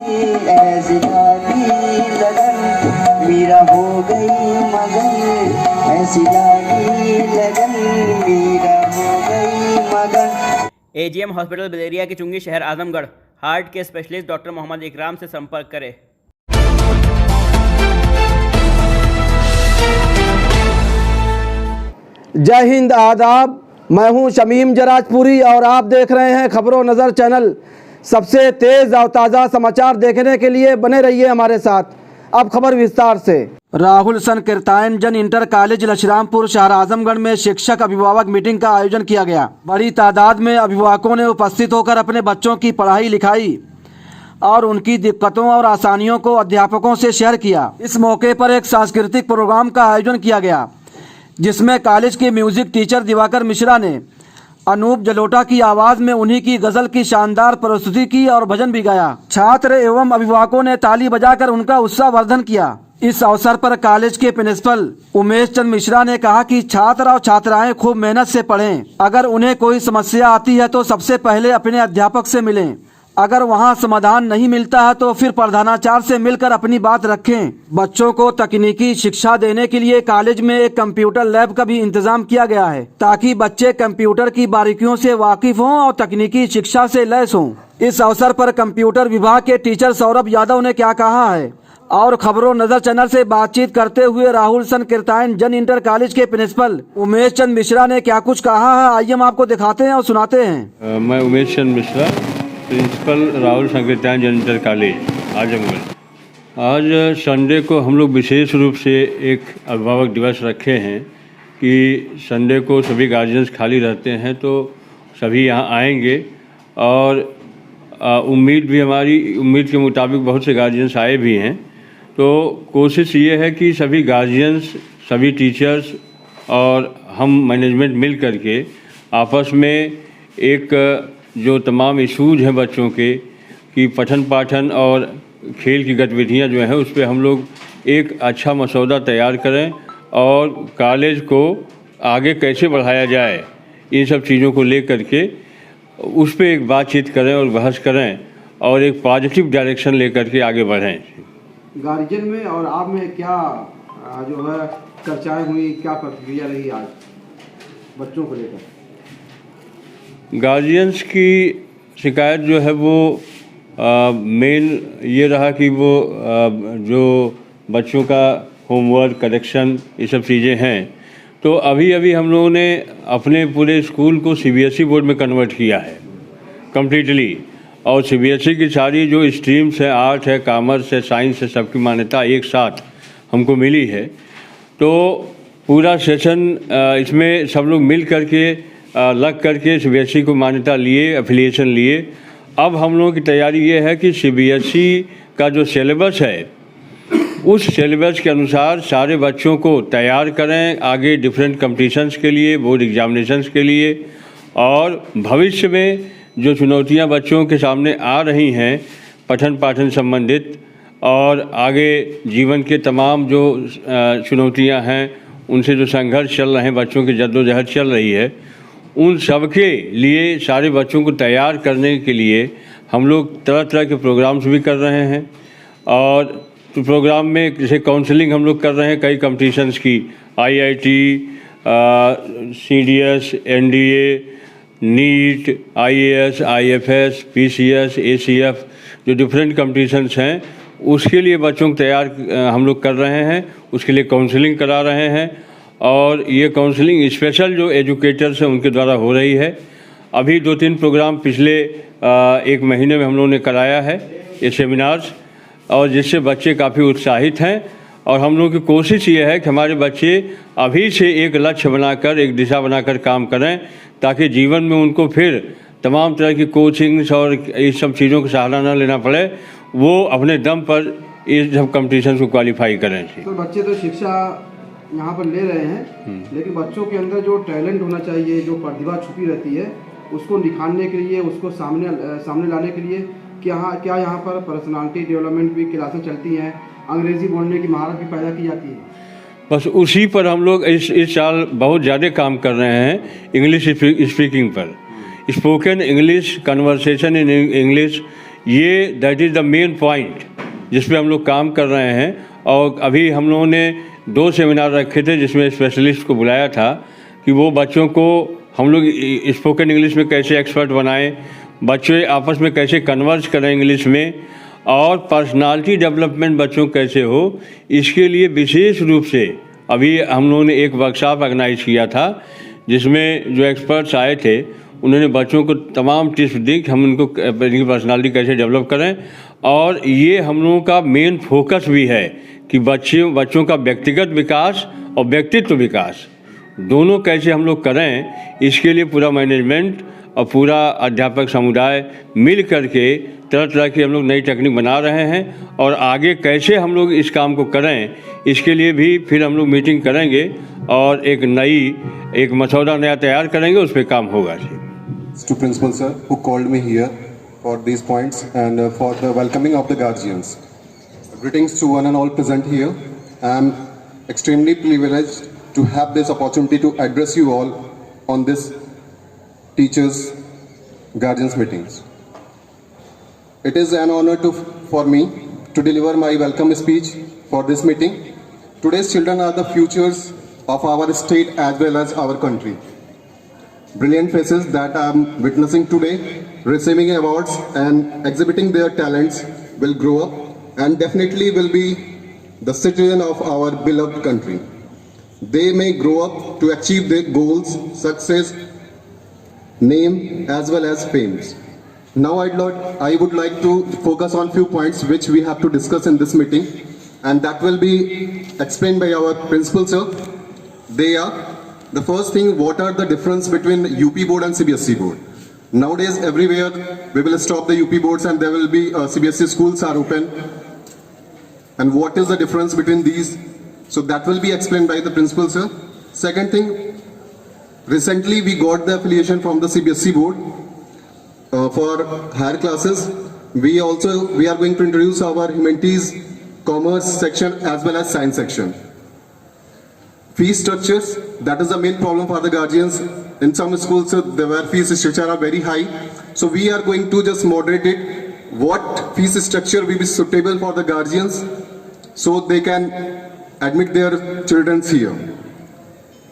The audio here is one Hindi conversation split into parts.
ऐसी लागी लगन मीरा हो गई मगन, ऐसी लागी लगन मीरा हो गई मगन। एजीएम हॉस्पिटल बदेरिया की चुंगी शहर आजमगढ़। हार्ट के स्पेशलिस्ट डॉक्टर मोहम्मद इकराम से संपर्क करें। जय हिंद, आदाब। मैं हूं शमीम जराजपुरी और आप देख रहे हैं खबरों नज़र चैनल। सबसे तेज़ और ताज़ा समाचार देखने के लिए बने रहिए हमारे साथ। अब खबर विस्तार से। राहुल संकीर्तन जन इंटर कॉलेज लछरामपुर शहर आजमगढ़ में शिक्षक अभिभावक मीटिंग का आयोजन किया गया। बड़ी तादाद में अभिभावकों ने उपस्थित होकर अपने बच्चों की पढ़ाई लिखाई और उनकी दिक्कतों और आसानियों को अध्यापकों से शेयर किया। इस मौके पर एक सांस्कृतिक प्रोग्राम का आयोजन किया गया, जिसमें कॉलेज के म्यूजिक टीचर दिवाकर मिश्रा ने अनूप जलोटा की आवाज में उन्हीं की गजल की शानदार प्रस्तुति की और भजन भी गाया। छात्र एवं अभिभावकों ने ताली बजाकर उनका उत्साहवर्धन किया। इस अवसर पर कॉलेज के प्रिंसिपल उमेश चंद मिश्रा ने कहा कि छात्र और छात्राएं खूब मेहनत से पढ़ें। अगर उन्हें कोई समस्या आती है तो सबसे पहले अपने अध्यापक से मिलें। अगर वहां समाधान नहीं मिलता है तो फिर प्रधानाचार्य से मिलकर अपनी बात रखें। बच्चों को तकनीकी शिक्षा देने के लिए कॉलेज में एक कंप्यूटर लैब का भी इंतजाम किया गया है, ताकि बच्चे कंप्यूटर की बारीकियों से वाकिफ हों और तकनीकी शिक्षा से लैस हों। इस अवसर पर कंप्यूटर विभाग के टीचर सौरभ यादव ने क्या कहा है और खबरों नजर चैनल से बातचीत करते हुए राहुल संकीर्तन जन इंटर कॉलेज के प्रिंसिपल उमेश चंद मिश्रा ने क्या कुछ कहा है, आइए हम आपको दिखाते हैं और सुनाते हैं। मैं उमेश चंद मिश्रा, प्रिंसिपल राहुल संकीर्तन जन इंटर कॉलेज आजमगढ़। आज संडे को हम लोग विशेष रूप से एक अभिभावक दिवस रखे हैं कि संडे को सभी गार्जियंस खाली रहते हैं तो सभी यहाँ आएंगे और उम्मीद के मुताबिक बहुत से गार्जियंस आए भी हैं। तो कोशिश ये है कि सभी गार्जियंस, सभी टीचर्स और हम मैनेजमेंट मिल करके आपस में एक जो तमाम इशूज़ हैं बच्चों के कि पठन पाठन और खेल की गतिविधियां जो हैं उस पर हम लोग एक अच्छा मसौदा तैयार करें और कॉलेज को आगे कैसे बढ़ाया जाए, इन सब चीज़ों को ले करके उस पर एक बातचीत करें और बहस करें और एक पॉजिटिव डायरेक्शन ले करके आगे बढ़ें। गार्जियन में और आप में क्या जो है चर्चाएं हुई, क्या प्रतिक्रिया रही आज बच्चों को लेकर? गार्जियंस की शिकायत जो है वो मेन ये रहा कि वो जो बच्चों का होमवर्क, करेक्शन, ये सब चीज़ें हैं। तो अभी हम लोगों ने अपने पूरे स्कूल को सीबीएसई बोर्ड में कन्वर्ट किया है कम्प्लीटली, और सीबीएसई की सारी जो स्ट्रीम्स है, आर्ट है, कॉमर्स है, साइंस है, सबकी मान्यता एक साथ हमको मिली है। तो पूरा सेशन इसमें सब लोग मिल करके लग करके सीबीएसई को मान्यता लिए, एफिलिएशन लिए। अब हम लोगों की तैयारी ये है कि सीबीएसई का जो सिलेबस है उस सिलेबस के अनुसार सारे बच्चों को तैयार करें आगे डिफरेंट कॉम्पिटिशन्स के लिए, बोर्ड एग्जामिनेशंस के लिए। और भविष्य में जो चुनौतियां बच्चों के सामने आ रही हैं पठन पाठन संबंधित और आगे जीवन के तमाम जो चुनौतियां हैं, उनसे जो संघर्ष चल रहे हैं, बच्चों की जद्दोजहद चल रही है, उन सब के लिए सारे बच्चों को तैयार करने के लिए हम लोग तरह तरह के प्रोग्राम्स भी कर रहे हैं। और तो प्रोग्राम में जैसे काउंसलिंग हम लोग कर रहे हैं कई कॉम्पिटिशन्स की, IIT, CDS, NDA, NEET, IAS, IFS, PCS, ACF, जो डिफरेंट कॉम्पिटिशन्स हैं उसके लिए बच्चों को तैयार हम लोग कर रहे हैं। उसके लिए काउंसलिंग करा रहे हैं और ये काउंसलिंग स्पेशल जो एजुकेटर्स हैं उनके द्वारा हो रही है। अभी 2-3 प्रोग्राम पिछले 1 महीने में हम लोगों ने कराया है ये सेमिनार्स, और जिससे बच्चे काफ़ी उत्साहित हैं। और हम लोगों की कोशिश ये है कि हमारे बच्चे अभी से एक लक्ष्य बनाकर, एक दिशा बनाकर काम करें, ताकि जीवन में उनको फिर तमाम तरह की कोचिंग्स और इस सब चीज़ों का सहारा न लेना पड़े, वो अपने दम पर इस सब कॉम्पिटिशन को क्वालिफाई करें। तो बच्चे तो शिक्षा यहाँ पर ले रहे हैं, लेकिन बच्चों के अंदर जो टैलेंट होना चाहिए, जो प्रतिभा छुपी रहती है, उसको निखारने के लिए, उसको सामने लाने के लिए क्या यहाँ पर पर्सनालिटी डेवलपमेंट भी क्लासेस चलती हैं, अंग्रेज़ी बोलने की महारत भी पैदा की जाती है? बस उसी पर हम लोग इस साल बहुत ज़्यादा काम कर रहे हैं, इंग्लिश स्पीकिंग पर। Spoken English, conversation in English, ये that is the main point जिस पे हम लोग काम कर रहे हैं। और अभी हम लोगों ने 2 सेमिनार रखे थे जिसमें स्पेशलिस्ट को बुलाया था कि वो बच्चों को हम लोग स्पोकन इंग्लिश में कैसे एक्सपर्ट बनाएं, बच्चे आपस में कैसे कन्वर्स करें इंग्लिश में, और पर्सनालिटी डेवलपमेंट बच्चों कैसे हो, इसके लिए विशेष रूप से अभी हम लोगों ने एक वर्कशॉप ऑर्गेनाइज किया था जिसमें जो एक्सपर्ट्स आए थे उन्होंने बच्चों को तमाम टिप्स दी कि हम उनको इनकी पर्सनालिटी कैसे डेवलप करें। और ये हम लोगों का मेन फोकस भी है कि बच्चों का व्यक्तिगत विकास और व्यक्तित्व विकास दोनों कैसे हम लोग करें, इसके लिए पूरा मैनेजमेंट और पूरा अध्यापक समुदाय मिल करके तरह तरह की हम लोग नई टेक्निक बना रहे हैं। और आगे कैसे हम लोग इस काम को करें, इसके लिए भी फिर हम लोग मीटिंग करेंगे और एक मसौदा नया तैयार करेंगे, उस पर काम होगा। To Principal Sir who called me here for these points and for the welcoming of the guardians. Greetings to one and all present here. I am extremely privileged to have this opportunity to address you all on this teachers guardians meetings. It is an honor for me to deliver my welcome speech for this meeting. Today's children are the futures of our state as well as our country. Brilliant faces that I am witnessing today, receiving awards and exhibiting their talents, will grow up and definitely will be the citizen of our beloved country. They may grow up to achieve their goals, success, name as well as fame. Now I would like to focus on few points which we have to discuss in this meeting, and that will be explained by our principal sir. They are the first thing, what are the difference between UP board and CBSE board? Nowadays everywhere we will stop the UP boards and there will be CBSE schools are open. And what is the difference between these? So that will be explained by the principal sir. Second thing, recently we got the affiliation from the CBSE board for higher classes. We are going to introduce our humanities, commerce section as well as science section. Fee structures, that is the main problem for the guardians. In some schools, the fees structure are very high. So we are going to just moderate it. What fees structure will be suitable for the guardians so they can admit their children here.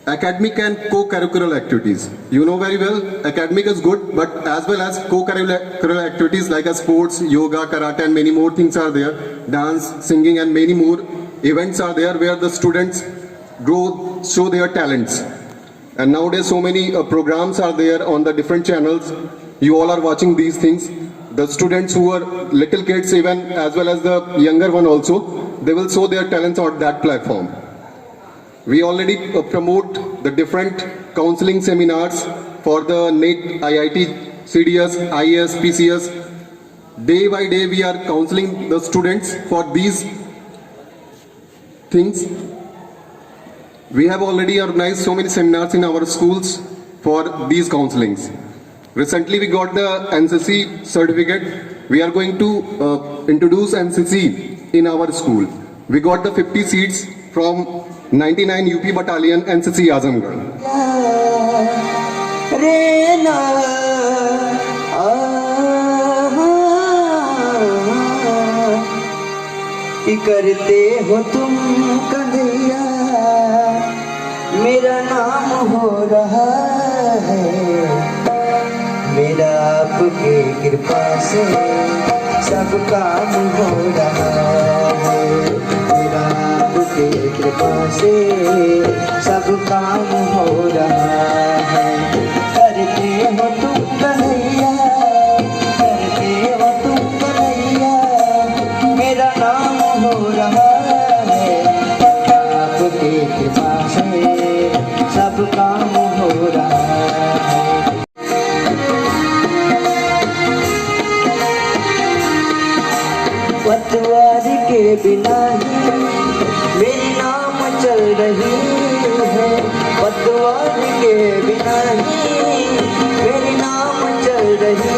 Academic and co-curricular activities. You know very well, academic is good, but as well as co-curricular activities like sports, yoga, karate and many more things are there. Dance, singing and many more events are there where the students grow, show their talents. And nowadays so many programs are there on the different channels. You all are watching these things. The students who are little kids even as well as the younger one also, they will show their talents on that platform. We already promote the different counseling seminars for the NET, IIT, CDS, IAS, PCS. Day by day we are counseling the students for these things. We have already organized so many seminars in our schools for these counselings. Recently we got the NCC certificate. We are going to introduce NCC in our school. We got the 50 seats from 99 UP Battalion NCC Azamgarh. करते हो तुम कन्हैया, मेरा नाम हो रहा है, मेरा आपकी कृपा से सब काम हो रहा है, मेरा आपकी कृपा से सब काम हो रहा है। करते हो तुम कन्हैया, करते हो तुम कन्हैया, मेरा नाम हो रहा है, आपकी कृपा से सब काम हो रहा है। पतवार के बिना ही मेरी नाम चल रही है, पतवार के बिना ही मेरी नाम चल रही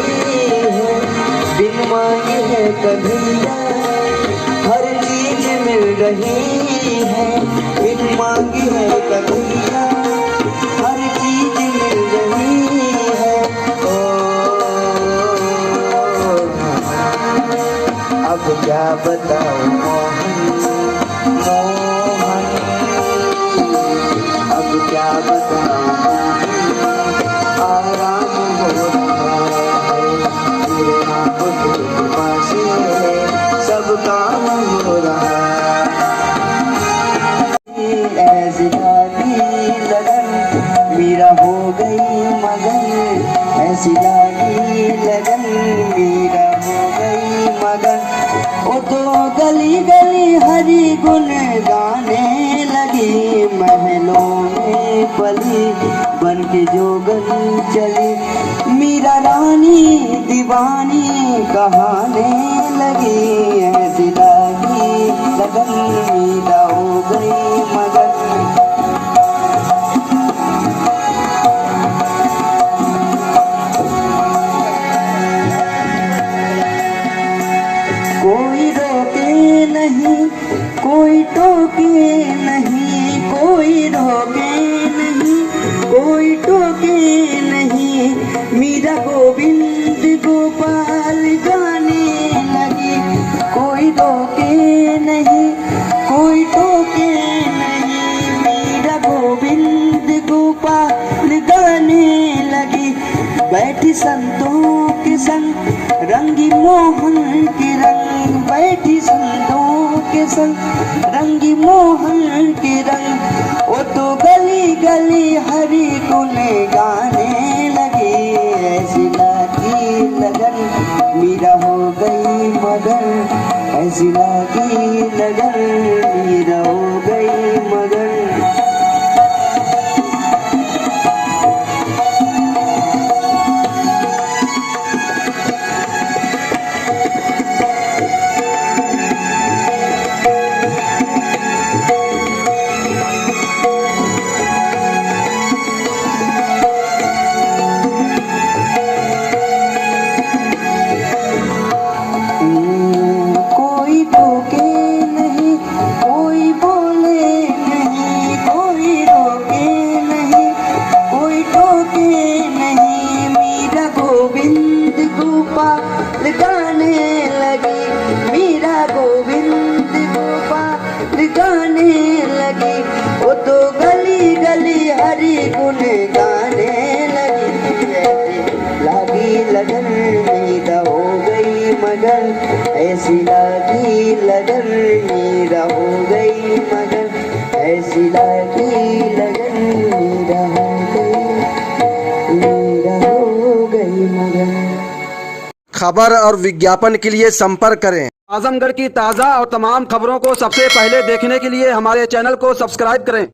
है, बिन मांगे है कन्हैया हर चीज मिल रही है, बिन मांगी है कन्हैया हर चीज मिल रही है। ओ क्या बताऊं मोहन मोहन, अब क्या बताऊं आराम हो रहा है तेरे नाम की कृपा से सब काम हो रहा है। ऐसी लागी लगन मेरा हो गई मगन, ऐसी लागी लगन मेरा हो गई मगन। ओ तो गली गली हरी गुन गाने लगी, महलों में पली बन के जोगन चली, मीरा रानी दीवानी कहाने लगी। ऐसी लागी लगन मीरा हो गई मगन। कोई रोके नहीं कोई टोके नहीं, कोई रोके नहीं कोई टोके नहीं, मीरा गोविंद गोपाल गाने लगी। कोई रोके नहीं कोई टोके नहीं, मीरा गोविंद गोपाल गाने लगी। बैठी संतों के संग रंगी मोहन के रंग, बैठी संतों के संग रंगी मोहन के रंग। ओ तो गली गली हरी गुन गाने लगी। ऐसी लागी लगन मीरा हो गई मगन, ऐसी लागी लगन मीरा हो गई मगन। कोई टोके नहीं कोई बोले नहीं, कोई रोके नहीं कोई टोके नहीं, मीरा गोविंद गोपाल गाने लगी। मीरा गोविंद गोपाल गाने लगी। वो तो गली गली हरी गुन गाने लगी। लागी लगन मीरा हो गई मगन, ऐसी लागी लगन मीरा हो गई मगन, ऐसी लागी लगन मीरा हो गई मगन। खबर और विज्ञापन के लिए संपर्क करें। आजमगढ़ की ताज़ा और तमाम खबरों को सबसे पहले देखने के लिए हमारे चैनल को सब्सक्राइब करें।